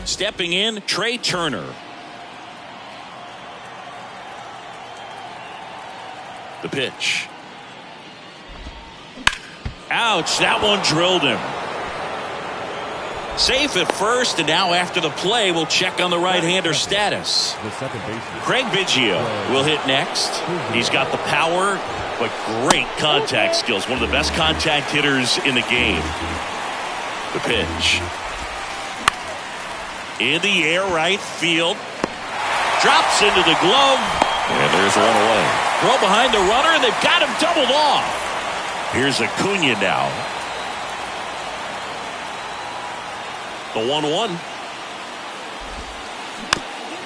Stepping in, Trey Turner. The pitch. Ouch, that one drilled him. Safe at first, and now after the play, we'll check on the right-hander status. Craig Biggio will hit next. He's got the power, but great contact skills. One of the best contact hitters in the game. The pitch. In the air, right field. Drops into the glove. And there's a runaway. Throw behind the runner, and they've got him doubled off. Here's Acuna now. The 1-1.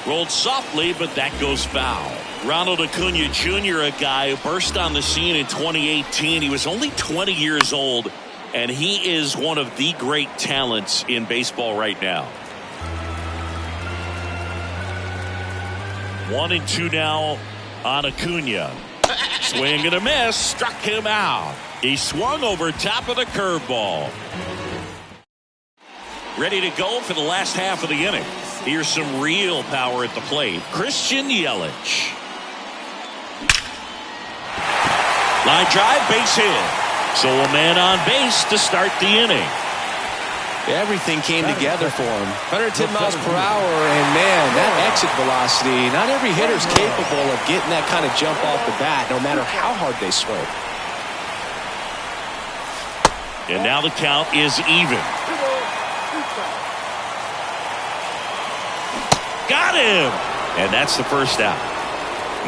Rolled softly, but that goes foul. Ronald Acuna Jr., a guy who burst on the scene in 2018. He was only 20 years old, and he is one of the great talents in baseball right now. 1-2 now on Acuna. Swing and a miss. Struck him out. He swung over top of the curveball. Ready to go for the last half of the inning. Here's some real power at the plate. Christian Yelich. Line drive, base hit. So a man on base to start the inning. Everything came together for him. 110 miles per hour, and man, that exit velocity, not every hitter's capable of getting that kind of jump off the bat, no matter how hard they swing. And now the count is even. Got him! And that's the first out.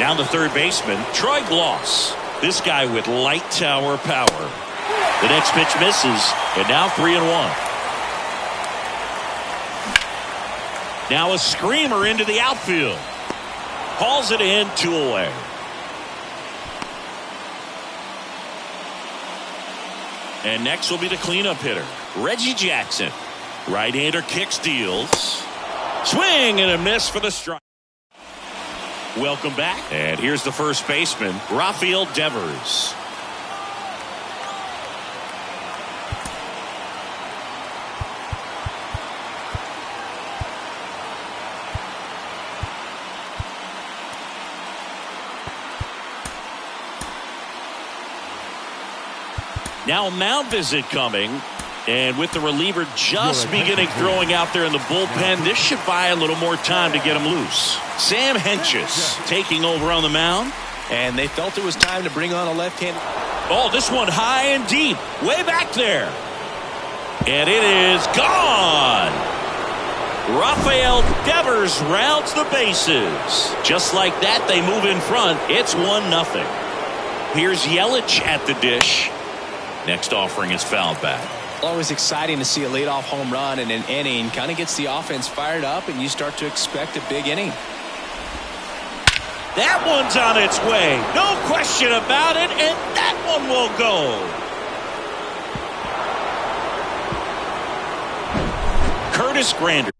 Now the third baseman, Troy Gloss. This guy with light tower power. The next pitch misses, and now 3-1. Now a screamer into the outfield. Hauls it in, 2 away. And next will be the cleanup hitter, Reggie Jackson. Right-hander kicks, deals. Swing and a miss for the strike. Welcome back. And here's the first baseman, Rafael Devers. Now a mound visit coming, and with the reliever just beginning throwing out there in the bullpen, this should buy a little more time to get him loose. Sam Hentges taking over on the mound. And they felt it was time to bring on a left-handed. Oh, this one high and deep, way back there. And it is gone. Rafael Devers rounds the bases. Just like that, they move in front. It's 1-0. Here's Yelich at the dish. Next offering is fouled back. Always exciting to see a leadoff home run in an inning. Kind of gets the offense fired up, and you start to expect a big inning. That one's on its way. No question about it, and that one will go. Curtis Grander.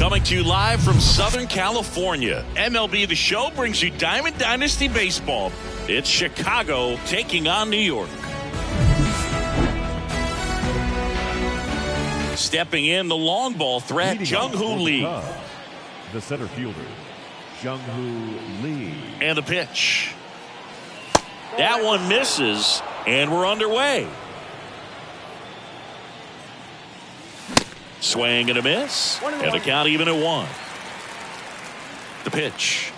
Coming to you live from Southern California, MLB The Show brings you Diamond Dynasty Baseball. It's Chicago taking on New York. Stepping in, the long ball threat, Jung-Hoo Lee. The center fielder, Jung-Hoo Lee. And the pitch. That one misses, and we're underway. Swing and a miss, and the count even at 1. The pitch.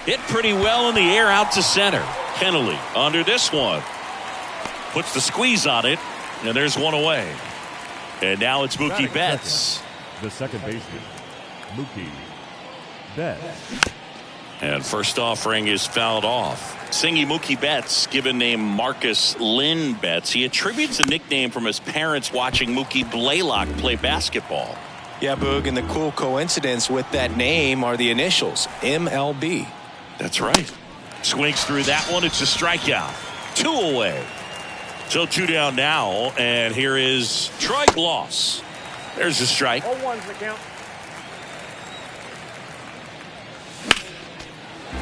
Hit pretty well in the air out to center. Kennelly under this one. Puts the squeeze on it, and there's one away. And now it's Mookie Betts. The second baseman, Mookie Betts. And first offering is fouled off. Singy Mookie Betts, given name Marcus Lynn Betts. He attributes a nickname from his parents watching Mookie Blaylock play basketball. Yeah, Boog, and the cool coincidence with that name are the initials, MLB. That's right. Swings through that one. It's a strikeout. 2 away. So 2 down now, and here is Troy Gloss. There's a strike. 0-1's the count.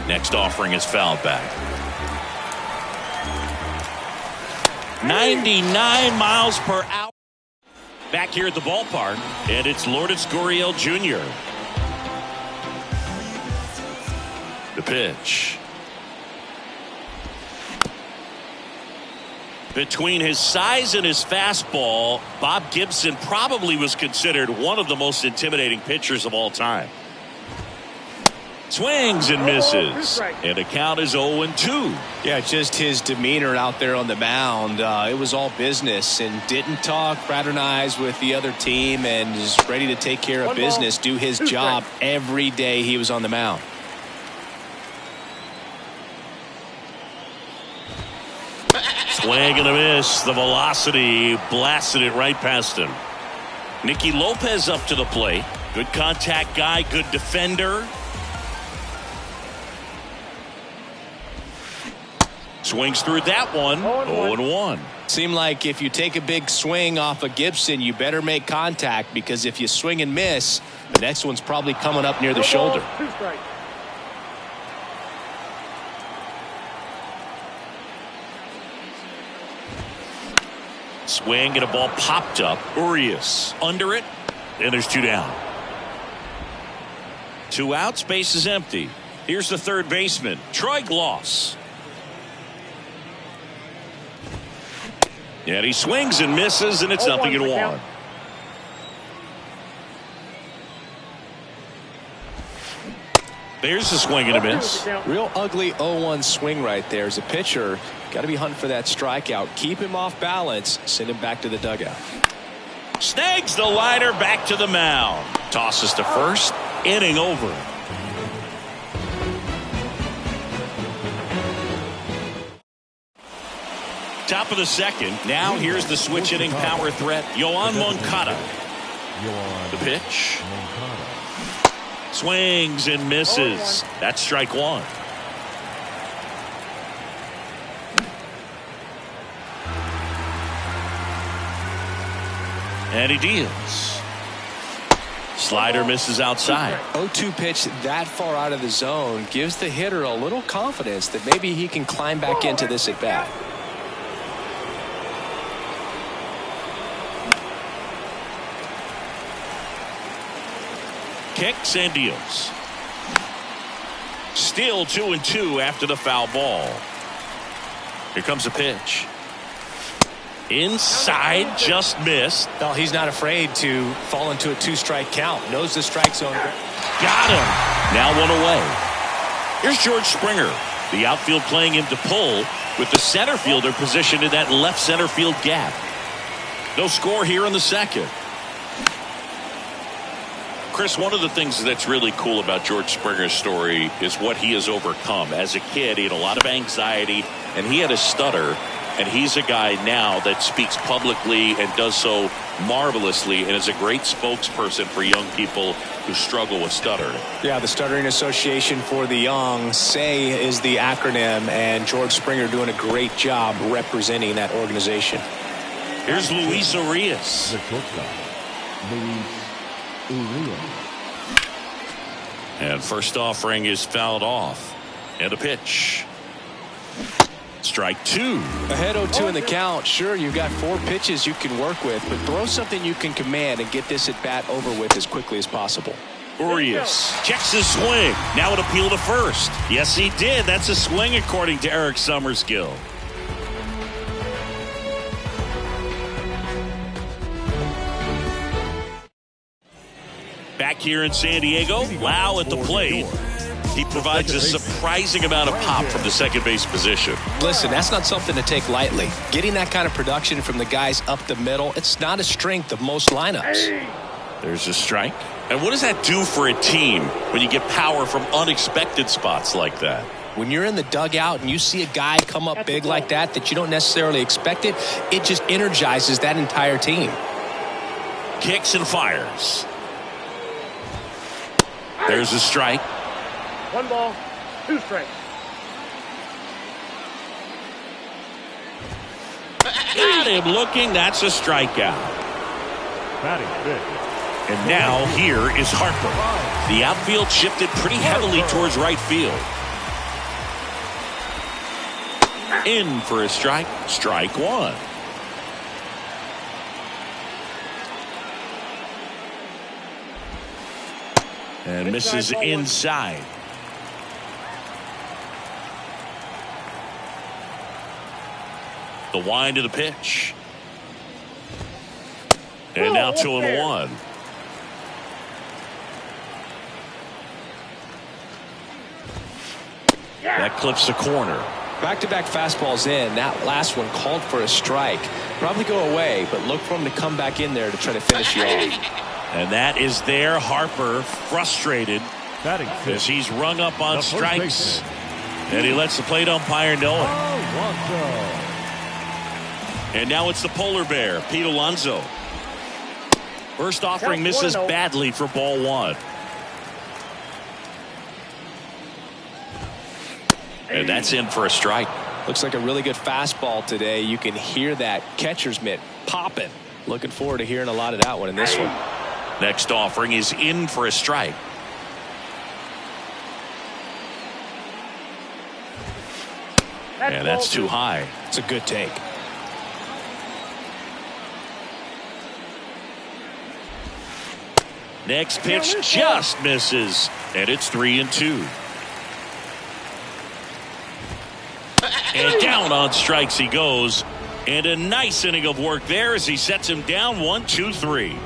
Next offering is fouled back. 99 miles per hour. Back here at the ballpark, and it's Lourdes Gurriel Jr. The pitch. Between his size and his fastball, Bob Gibson probably was considered one of the most intimidating pitchers of all time. Swings and misses. And the count is 0-2. Yeah, just his demeanor out there on the mound. It was all business and didn't talk, fraternize with the other team, and is ready to take care of business, do his job every day he was on the mound. Swing and a miss. The velocity blasted it right past him. Nicky Lopez up to the plate. Good contact guy, good defender. Swings through that one. 0-1. Seemed like if you take a big swing off of Gibson, you better make contact, because if you swing and miss, the next one's probably coming up near the shoulder. Swing and a ball popped up. Urias under it, and there's 2 down. 2 outs, base is empty. Here's the third baseman, Troy Gloss. And he swings and misses, and it's 0-1. There's a swing and a miss. Real ugly 0-1 swing right there. As a pitcher, got to be hunting for that strikeout. Keep him off balance. Send him back to the dugout. Snags the liner back to the mound. Tosses to first. Inning over. Top of the second. Now here's the switch hitting power threat, Yoan Moncada. The pitch. Swings and misses. That's strike 1. And he deals. Slider misses outside. 0-2 pitch that far out of the zone gives the hitter a little confidence that maybe he can climb back into this at bat. Kicks and deals. Still 2-2 after the foul ball. Here comes a pitch. Inside, just missed. Well, he's not afraid to fall into a 2-strike count. Knows the strike zone. Got him. Now 1 away. Here's George Springer. The outfield playing him to pull, with the center fielder positioned in that left center field gap. No score here in the second. Chris, one of the things that's really cool about George Springer's story is what he has overcome. As a kid, he had a lot of anxiety, and he had a stutter. And he's a guy now that speaks publicly and does so marvelously, and is a great spokesperson for young people who struggle with stuttering. Yeah, the Stuttering Association for the Young, SAY is the acronym, and George Springer doing a great job representing that organization. Here's Luis Urias. The shortstop, Luis Urias. And first offering is fouled off. And a pitch. Strike 2. Ahead 0-2 in the count. Sure, you've got 4 pitches you can work with, but throw something you can command and get this at bat over with as quickly as possible. Urias checks his swing. Now an appeal to first. Yes, he did. That's a swing according to Eric Summerskill. Back here in San Diego, Lau at the plate. He provides a surprising amount of pop from the second base position. Listen, that's not something to take lightly. Getting that kind of production from the guys up the middle, it's not a strength of most lineups. There's a strike. And what does that do for a team when you get power from unexpected spots like that? When you're in the dugout and you see a guy come up big like that you don't necessarily expect it, it just energizes that entire team. Kicks and fires. There's a strike. 1 ball, 2 strikes. Got him looking. That's a strikeout. Batting fifth. And now here is Harper. The outfield shifted pretty heavily towards right field. In for a strike. Strike 1. And misses inside. The wind of the pitch. And now 2-1. That clips the corner. Back-to-back fastballs in. That last one called for a strike. Probably go away, but look for him to come back in there to try to finish you off. And that is there. Harper frustrated as he's rung up on strikes. And he lets the plate umpire know it. And now it's the polar bear, Pete Alonso. First offering misses badly for ball one. And that's in for a strike. Looks like a really good fastball today. You can hear that catcher's mitt popping. Looking forward to hearing a lot of that one in this one. Next offering is in for a strike. And that's too high. It's a good take. Next pitch just misses. And it's 3-2. And down on strikes he goes. And a nice inning of work there as he sets him down 1-2-3.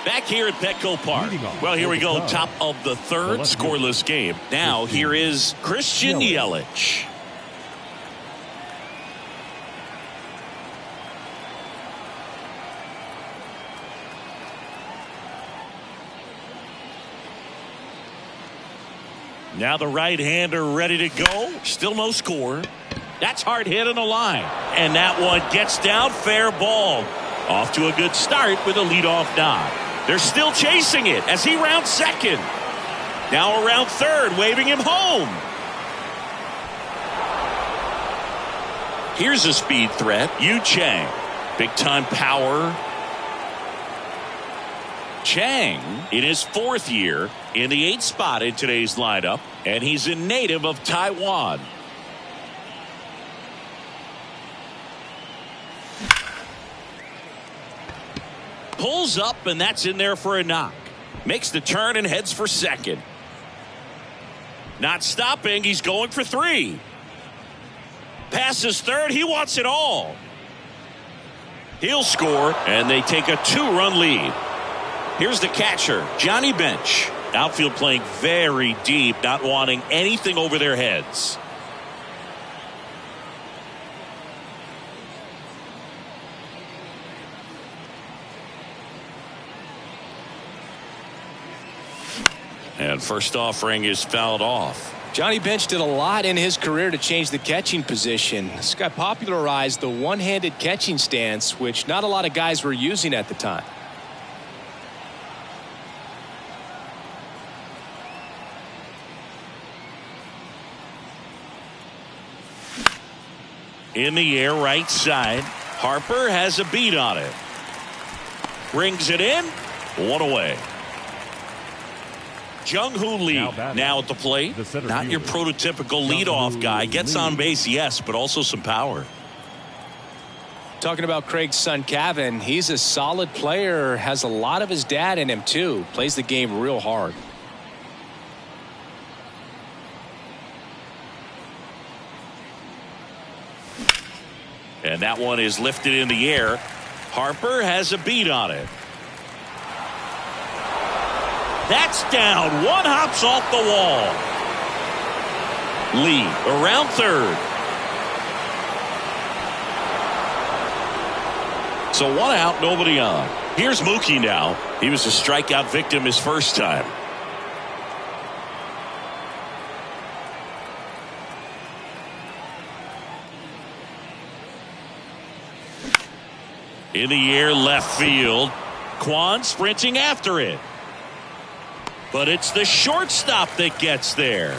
Back here at Petco Park. Well, here we go. Top of the third, scoreless game. Now here is Christian Yelich. Now the right-hander ready to go. Still no score. That's hard hit on the line. And that one gets down, fair ball. Off to a good start with a leadoff knock. They're still chasing it as he rounds second. Now around third, waving him home. Here's a speed threat, Yu Chang. Big-time power. Chang in his fourth year in the 8th spot in today's lineup, and he's a native of Taiwan. Pulls up, and that's in there for a knock. Makes the turn and heads for second. Not stopping, he's going for 3. Passes third, he wants it all. He'll score, and they take a 2-run lead. Here's the catcher, Johnny Bench. Outfield playing very deep, not wanting anything over their heads. And first offering is fouled off. Johnny Bench did a lot in his career to change the catching position. This guy popularized the one-handed catching stance, which not a lot of guys were using at the time. In the air, right side. Harper has a beat on it. Brings it in. One away. Jung-Hoo Lee now at the plate. Not your prototypical leadoff guy. Gets on base, yes, but also some power. Talking about Craig's son, Kevin, he's a solid player. Has a lot of his dad in him, too. Plays the game real hard. And that one is lifted in the air. Harper has a beat on it. That's down. One hops off the wall. Lee around third. So one out, nobody on. Here's Mookie now. He was a strikeout victim his first time. In the air, left field. Kwan sprinting after it. But it's the shortstop that gets there.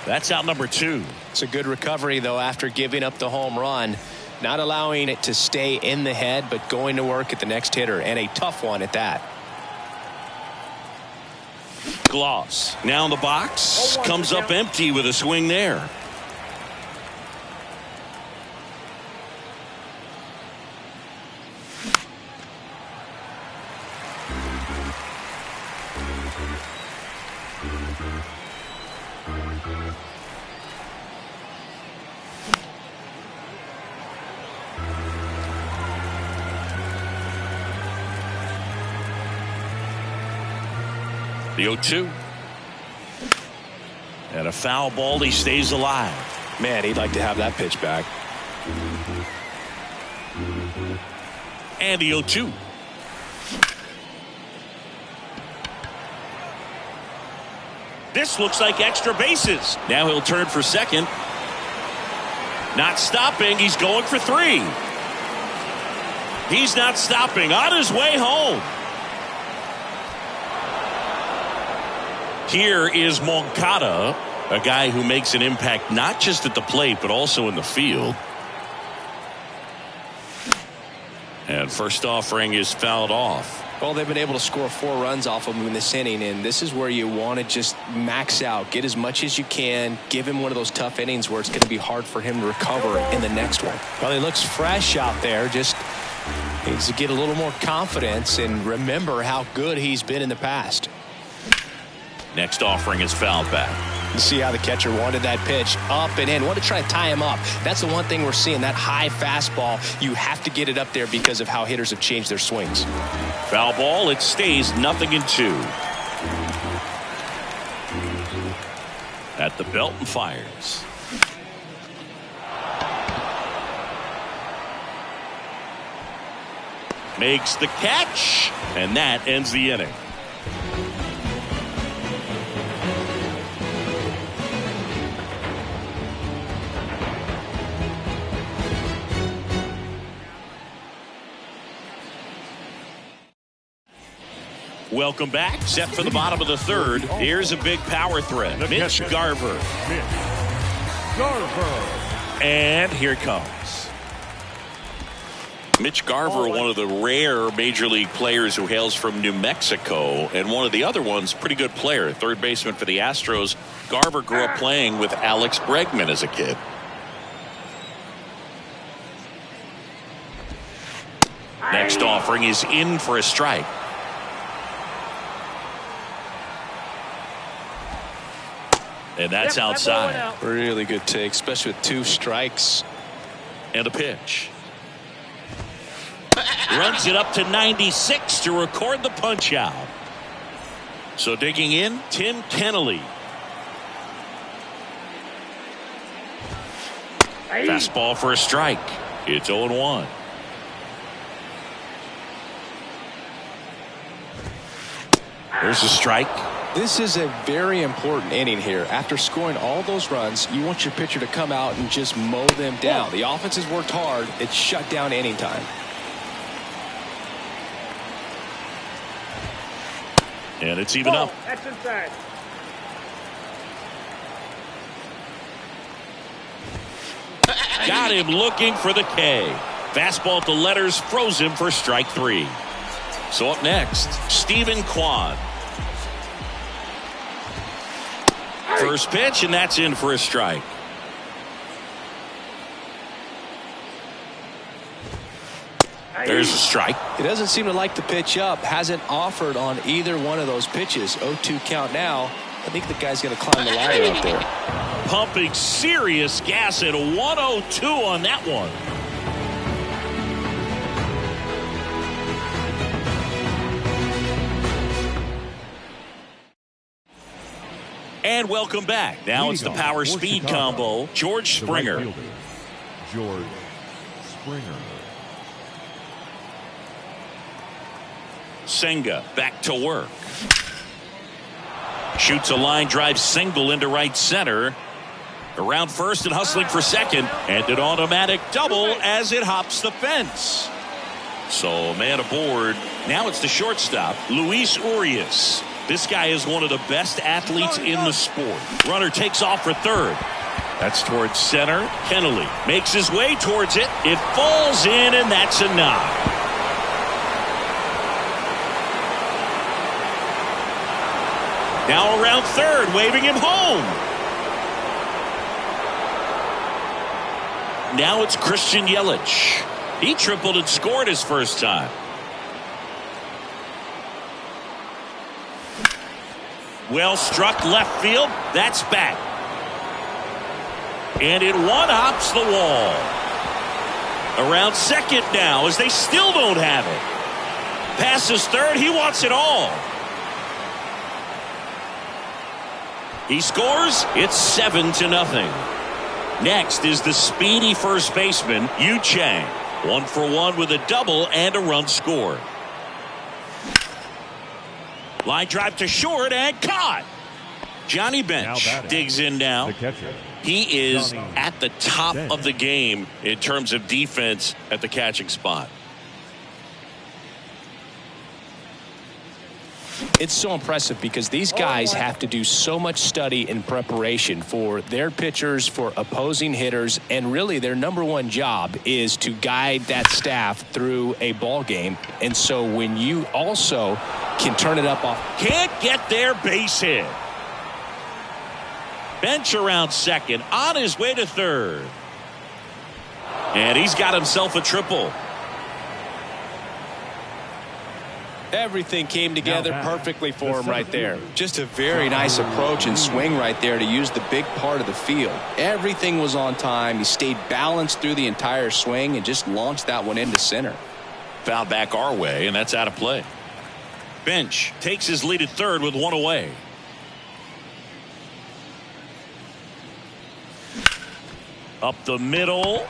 That's out number 2. It's a good recovery, though, after giving up the home run. Not allowing it to stay in the head, but going to work at the next hitter, and a tough one at that. Gloss now in the box. Comes up empty with a swing there. The 0-2. And a foul ball. He stays alive. Man, he'd like to have that pitch back. And the 0-2. This looks like extra bases. Now he'll turn for second. Not stopping. He's going for 3. He's not stopping. On his way home. Here is Moncada, a guy who makes an impact not just at the plate but also in the field. And first offering is fouled off. Well, they've been able to score 4 runs off of him in this inning, and this is where you want to just max out, get as much as you can, give him one of those tough innings where it's going to be hard for him to recover in the next one. Well, he looks fresh out there, just needs to get a little more confidence and remember how good he's been in the past. Next offering is fouled back. You see how the catcher wanted that pitch up and in. Want to try to tie him up. That's the one thing we're seeing, that high fastball. You have to get it up there because of how hitters have changed their swings. Foul ball. It stays 0-2. At the belt and fires. Makes the catch, and that ends the inning. Welcome back. Set for the bottom of the third. Here's a big power threat. Mitch Garver. And here it comes. Mitch Garver, one of the rare major league players who hails from New Mexico, and one of the other ones, pretty good player, third baseman for the Astros. Garver grew up playing with Alex Bregman as a kid. Next offering is in for a strike. And that's outside. Really good take, especially with 2 strikes. And a pitch. Runs it up to 96 to record the punch out. So digging in, Tim Kennelly. Fastball for a strike. It's 0-1. There's a strike. This is a very important inning here. After scoring all those runs, you want your pitcher to come out and just mow them down. The offense has worked hard. It's shut down inning time. And it's even up. That's inside. Got him looking for the K. Fastball to letters froze him for strike 3. So up next, Stephen Kwan. First pitch, and that's in for a strike. There's a strike. He doesn't seem to like the pitch up. Hasn't offered on either one of those pitches. 0-2 count now. I think the guy's going to climb the ladder up there. Pumping serious gas at 102 on that one. And welcome back. Now it's the power speed combo. George Springer. George Springer. Senga back to work. Shoots a line drive single into right center. Around first and hustling for second. And an automatic double as it hops the fence. So man aboard. Now it's the shortstop, Luis Urias. This guy is one of the best athletes in the sport. Runner takes off for third. That's towards center. Kennelly makes his way towards it. It falls in, and that's a knock. Now around third, waving him home. Now it's Christian Yelich. He tripled and scored his first time. Well struck left field. That's back. And it one-hops the wall. Around second now as they still don't have it. Passes third. He wants it all. He scores. It's 7-0. Next is the speedy first baseman, Yu Chang. 1 for 1 with a double and a run scored. Line drive to short and caught. Johnny Bench digs in now. The catcher. He is Johnny at the top Bench. of the game in terms of defense at the catching spot. It's so impressive because these guys have to do so much study and preparation for their pitchers, for opposing hitters, and really their number one job is to guide that staff through a ball game. And so when you also can turn it up off. Can't get their base hit. Bench around second, on his way to third. And he's got himself a triple. Everything came together perfectly for him right there. Just a very nice approach and swing right there to use the big part of the field. Everything was on time. He stayed balanced through the entire swing and just launched that one into center. Foul back our way, and that's out of play. Bench takes his lead at third with 1 away. Up the middle.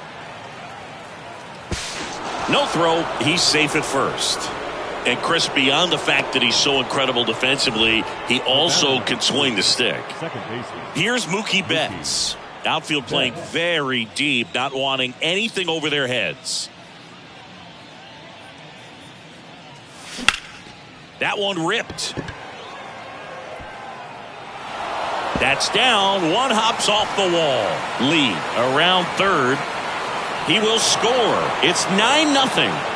No throw. He's safe at first. And Chris, beyond the fact that he's so incredible defensively, he also can swing the stick. Second baseman. Here's Mookie Betts. Outfield playing very deep, not wanting anything over their heads. That one ripped. That's down. One hops off the wall. Lee around third. He will score. It's 9-0.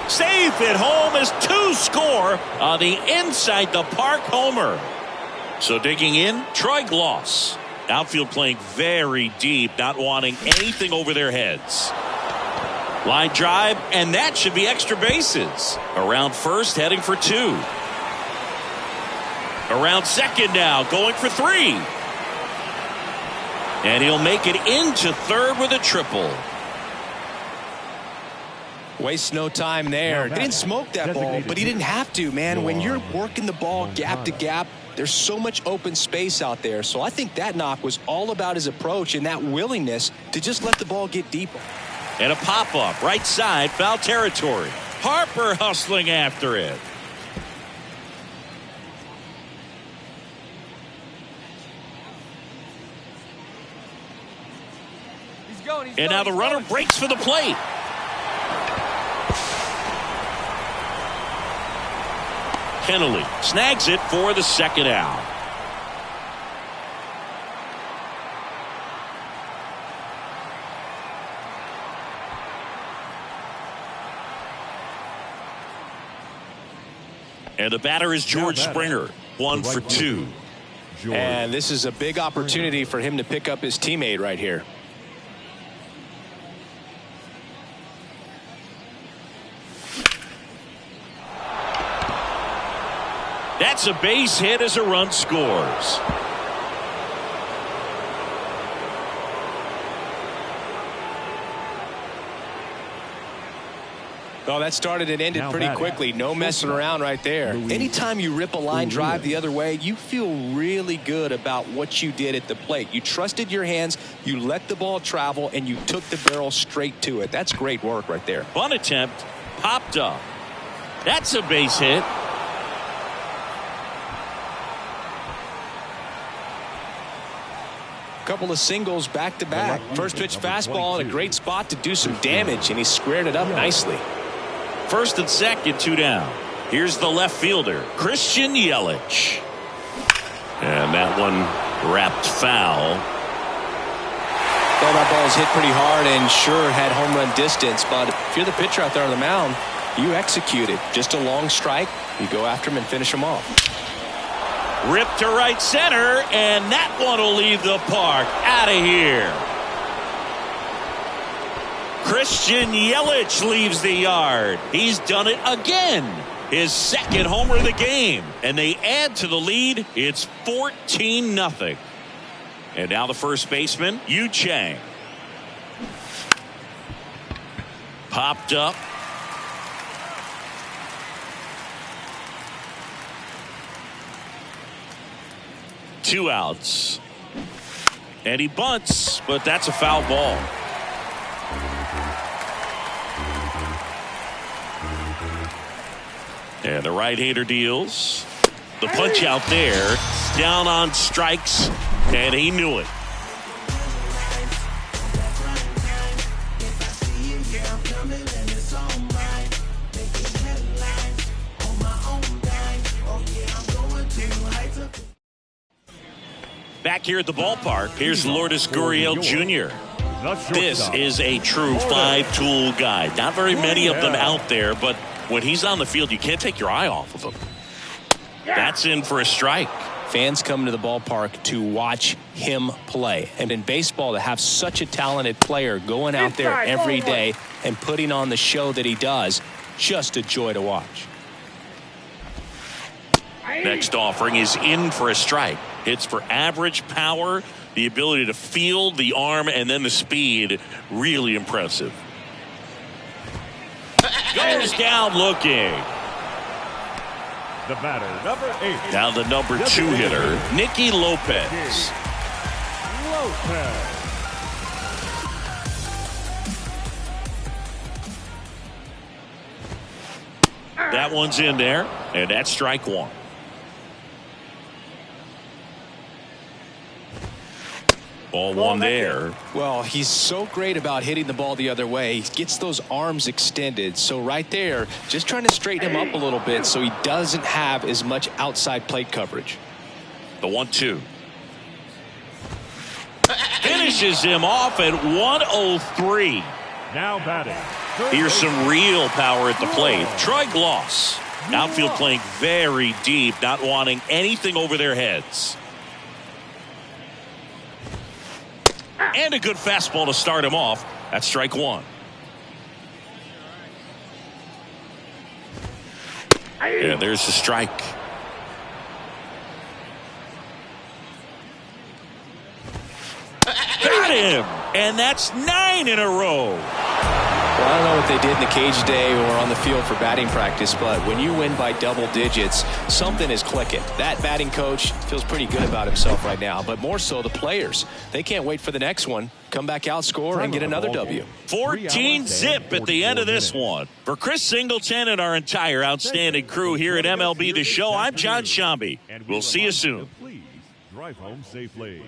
Safe at home as 2 score on the inside the park homer. So digging in, Troy Gloss. Outfield playing very deep, not wanting anything over their heads. Line drive, and that should be extra bases. Around first, heading for 2. Around second now, going for 3. And he'll make it into third with a triple. Waste no time there. He didn't smoke that ball, but he didn't have to, man. When you're working the ball gap to gap, there's so much open space out there. So I think that knock was all about his approach and that willingness to just let the ball get deeper. And a pop-up, right side, foul territory. Harper hustling after it. And now the runner breaks for the plate. Kennelly snags it for the second out. And the batter is George Springer. 1 for 2. And this is a big opportunity for him to pick up his teammate right here. That's a base hit as a run scores. Oh, that started and ended pretty quickly. No messing around right there. Anytime you rip a line drive the other way, you feel really good about what you did at the plate. You trusted your hands, you let the ball travel, and you took the barrel straight to it. That's great work right there. Bunt attempt popped up. That's a base hit. Couple of singles back to back. First pitch fastball in a great spot to do some damage, and he squared it up nicely. First and second, 2 down. Here's the left fielder, Christian Yelich. And that one wrapped foul. Well, that ball was hit pretty hard and sure had home run distance, but if you're the pitcher out there on the mound, you execute it. Just a long strike. You go after him and finish him off. Ripped to right center, and that one will leave the park. Out of here. Christian Yelich leaves the yard. He's done it again. His second homer of the game. And they add to the lead. It's 14-0. And now the first baseman, Yu Chang. Popped up. 2 outs. And he bunts, but that's a foul ball. And the right-hander deals. The punch out there. Down on strikes, and he knew it. Back here at the ballpark, here's Lourdes Gurriel Jr. This is a true five-tool guy. Not very many of them out there, but when he's on the field, you can't take your eye off of him. That's in for a strike. Fans come to the ballpark to watch him play. And in baseball, to have such a talented player going out there every day and putting on the show that he does, just a joy to watch. Next offering is in for a strike. Hits for average power, the ability to field, the arm, and then the speed. Really impressive. Goes down looking. The batter, number 8. Now the number 2 hitter, Nicky Lopez. That one's in there, and that's strike 1. Ball 1 there. Well, he's so great about hitting the ball the other way. He gets those arms extended. So right there, just trying to straighten him up a little bit so he doesn't have as much outside plate coverage. The 1-2. Finishes him off at 103. Now batting. Here's some real power at the plate. Troy Gloss. Outfield playing very deep, not wanting anything over their heads. And a good fastball to start him off. That's strike 1. And there's the strike. Got him! And that's 9 in a row. Well, I don't know what they did in the cage today or on the field for batting practice, but when you win by double digits, something is clicking. That batting coach feels pretty good about himself right now, but more so the players. They can't wait for the next one. Come back out, score, and get another W. 14-zip at the end of this one. For Chris Singleton and our entire outstanding crew here at MLB The Show, I'm John Shambi. We'll see you soon. Please drive home safely.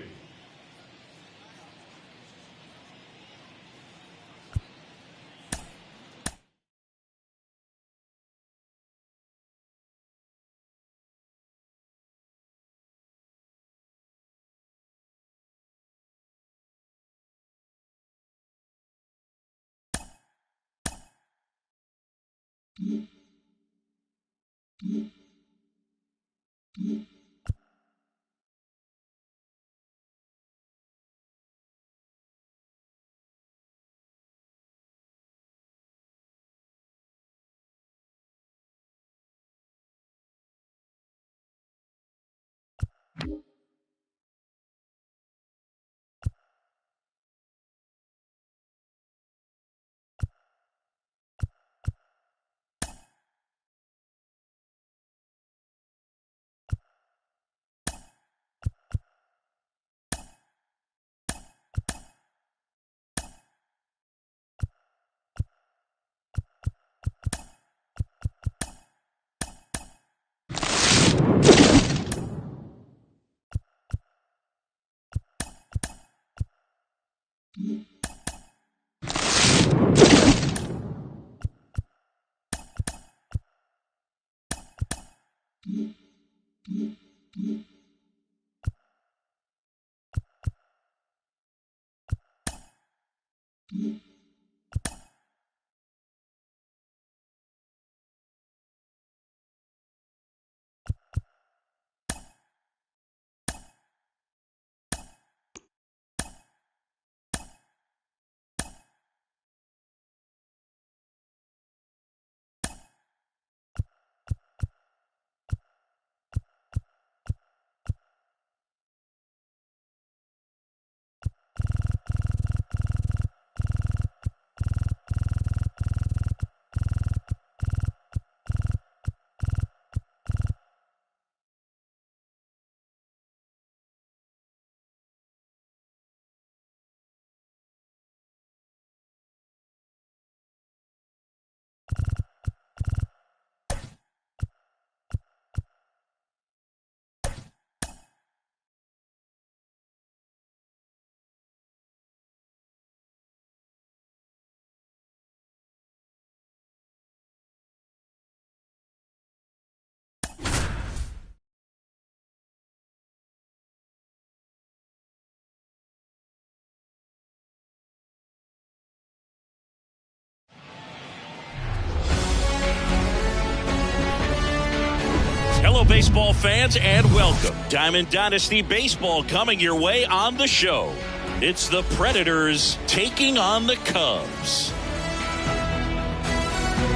baseball fans, and welcome. Diamond Dynasty Baseball coming your way on the show. It's the Predators taking on the Cubs.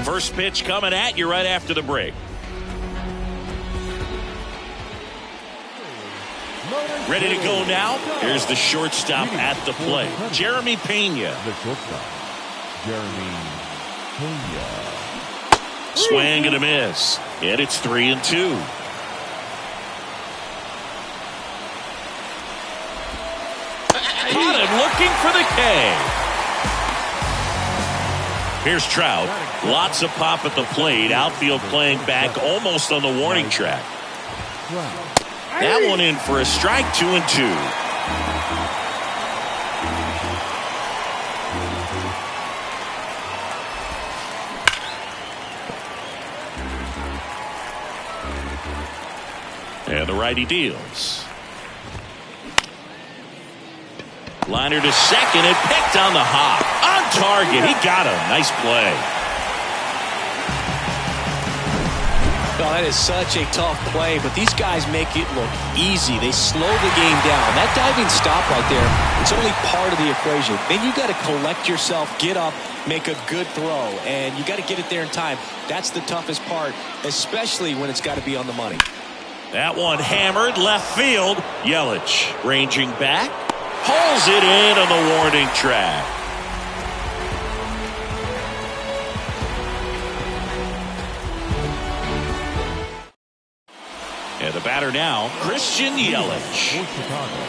First pitch coming at you right after the break. Ready to go now. Here's the shortstop at the plate, Jeremy Pena. The shortstop, Jeremy Pena. Swing and a miss. And it's 3-2. Caught him looking for the K. Here's Trout. Lots of pop at the plate. Outfield playing back almost on the warning track. That one in for a strike, 2-2. And the righty deals. Liner to second and picked on the hop. On target. He got him. Nice play. Well, that is such a tough play, but these guys make it look easy. They slow the game down. That diving stop right there, it's only part of the equation. Then you got to collect yourself, get up, make a good throw, and you got to get it there in time. That's the toughest part, especially when it's got to be on the money. That one hammered left field. Yelich ranging back. Hauls it in on the warning track. And the batter now, Christian Yelich.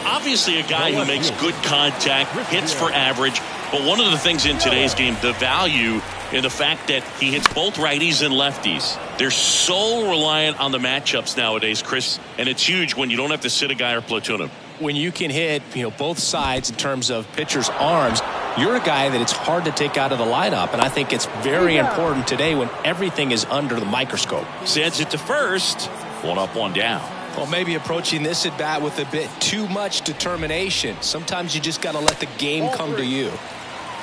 Obviously a guy who makes good contact, hits for average, but one of the things in today's game, the value in the fact that he hits both righties and lefties. They're so reliant on the matchups nowadays, Chris, and it's huge when you don't have to sit a guy or platoon him. When you can hit, both sides in terms of pitchers' arms, you're a guy that it's hard to take out of the lineup, and I think it's very important today when everything is under the microscope. Sends it to first. One up, one down. Well, maybe approaching this at bat with a bit too much determination. Sometimes you just got to let the game come to you.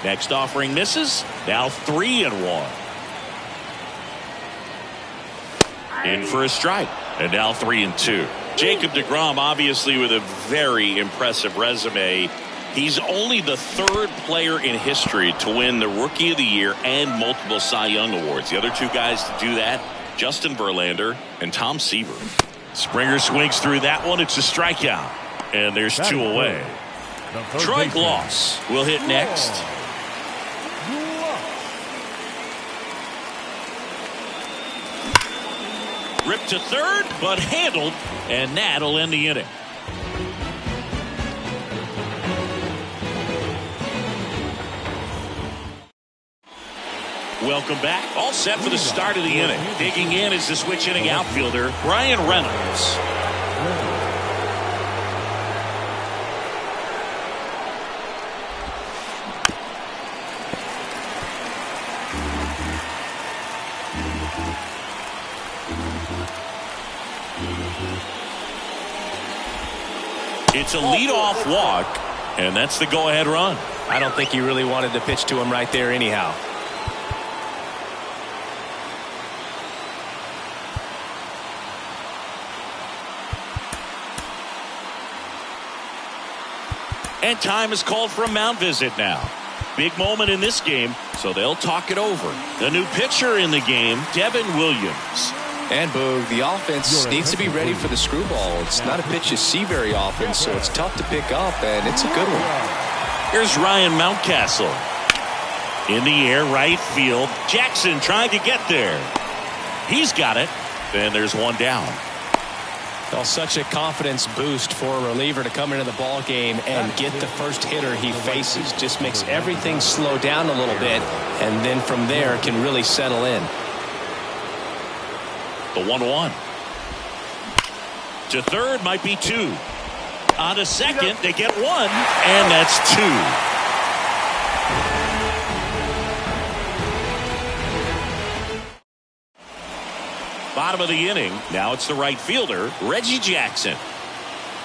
Next offering misses. Now 3-1. In for a strike. And now 3-2. Jacob deGrom, obviously with a very impressive resume. He's only the third player in history to win the Rookie of the Year and multiple Cy Young awards. The other two guys to do that, Justin Verlander and Tom Seaver. Springer swings through that one. It's a strikeout. And there's two away. Troy Gloss will hit next. Ripped to third, but handled, and that'll end the inning. Welcome back. All set for the start of the inning. Digging in is the switch hitting outfielder, Brian Reynolds. It's a leadoff walk, and that's the go-ahead run. I don't think he really wanted to pitch to him right there anyhow. And time is called for a mound visit now. Big moment in this game, so they'll talk it over. The new pitcher in the game, Devin Williams. And Boog, the offense needs to be ready for the screwball. It's not a pitch you see very often, so it's tough to pick up, and it's a good one. Here's Ryan Mountcastle. In the air, right field. Jackson trying to get there. He's got it. And there's one down. Well, such a confidence boost for a reliever to come into the ball game and get the first hitter he faces. Just makes everything slow down a little bit, and then from there can really settle in. The 1-1. To third might be two. On to second, they get one, and that's two. Bottom of the inning. Now it's the right fielder, Reggie Jackson.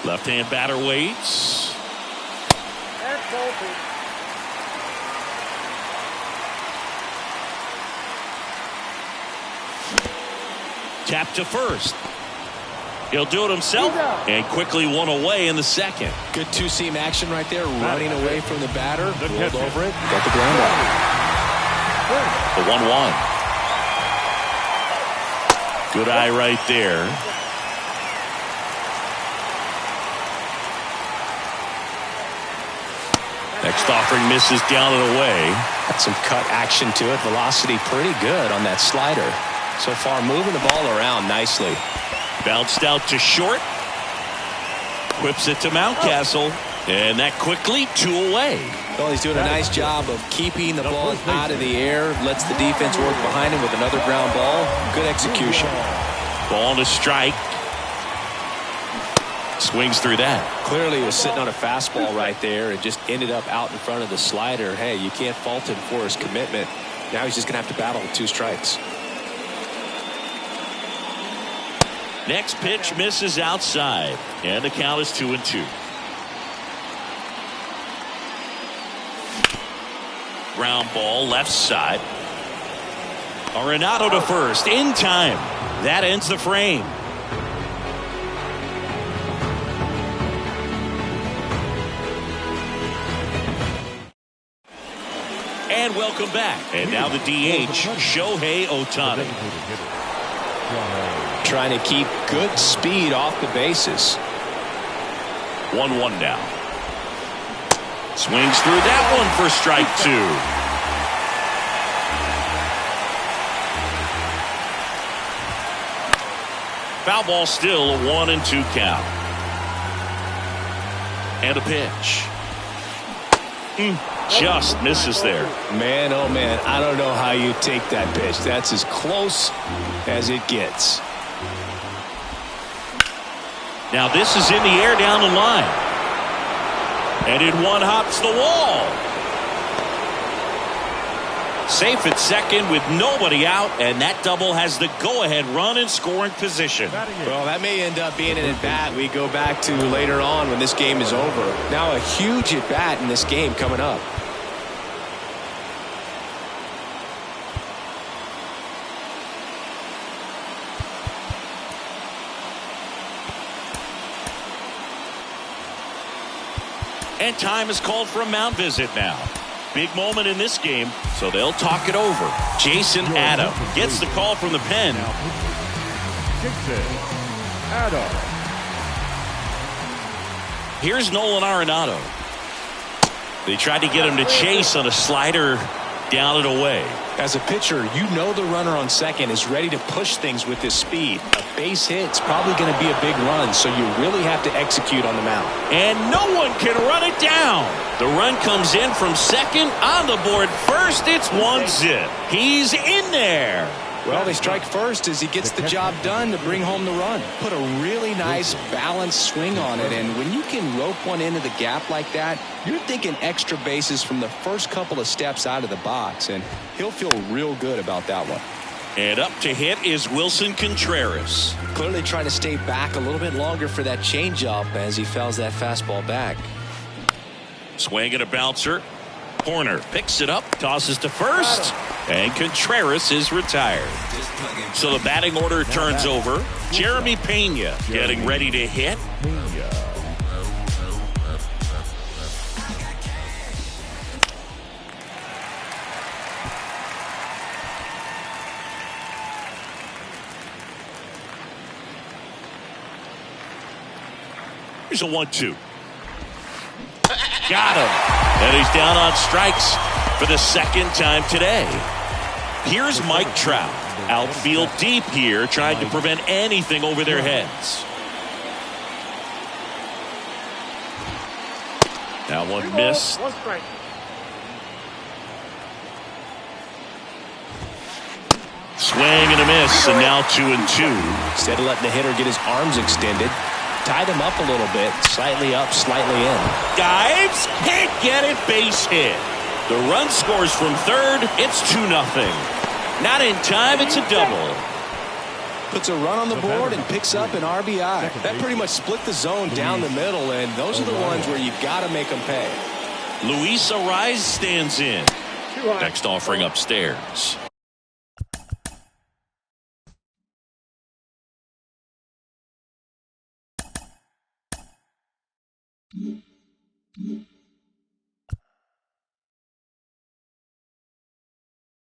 Left-hand batter waits. Tap to first. He'll do it himself and quickly one away in the second. Good two-seam action right there, running away from the batter, rolled over it, got the ground out. The 1-1. Good eye right there. Next offering misses down and away. Got some cut action to it. Velocity pretty good on that slider. So far moving the ball around nicely. Bounced out to short. Whips it to Mountcastle. And that quickly 2 away. Well, he's doing a nice job of keeping the ball out of the air. Lets the defense work behind him with another ground ball. Good execution. Ball to strike. Swings through that. Clearly was sitting on a fastball right there and just ended up out in front of the slider. Hey, you can't fault him for his commitment. Now he's just going to have to battle with 2 strikes. Next pitch misses outside. And the count is 2-2. Ground ball left side. Arenado to first in time. That ends the frame. And welcome back. And now the DH, Shohei Ohtani. Trying to keep good speed off the bases. 1-1 now. Swings through that one for strike 2. Foul ball still, a 1-2 count. And a pitch. Just misses there. Man, oh man, I don't know how you take that pitch. That's as close as it gets. Now this is in the air down the line. And it one-hops the wall. Safe at second with nobody out, and that double has the go-ahead run in scoring position. Well, that may end up being an at-bat we go back to later on when this game is over. Now a huge at-bat in this game coming up. And time is called for a mound visit now. Big moment in this game, so they'll talk it over. Jason Adam gets the call from the pen. Here's Nolan Arenado. They tried to get him to chase on a slider down and away. As a pitcher, you know the runner on second is ready to push things with his speed. A base hit's probably going to be a big run, so you really have to execute on the mound. And no one can run it down. The run comes in from second. On the board first, it's 1-0. He's in there. Well, they strike first as he gets the job done to bring home the run. Put a really nice balanced swing on it, and when you can rope one into the gap like that, you're thinking extra bases from the first couple of steps out of the box, and he'll feel real good about that one. And up to hit is Wilson Contreras. Clearly trying to stay back a little bit longer for that changeup as he fouls that fastball back. Swing and a bouncer. Corner picks it up, tosses to first, and Contreras is retired. So the batting order turns over. Jeremy Pena getting ready to hit. Here's a 1-2. Got him. And he's down on strikes for the second time today. Here's Mike Trout. Outfield deep here, trying to prevent anything over their heads. Now one miss. One strike. Swing and a miss, and now 2-2. Instead of letting the hitter get his arms extended, tied him up a little bit, slightly up, slightly in. Dives, can't get it, base hit. The run scores from third, it's 2-0. Not in time, it's a double. Puts a run on the board and picks up an RBI. That pretty much split the zone down the middle, and those are the ones where you got to make them pay. Luis Ariz stands in. Next offering upstairs. Pena.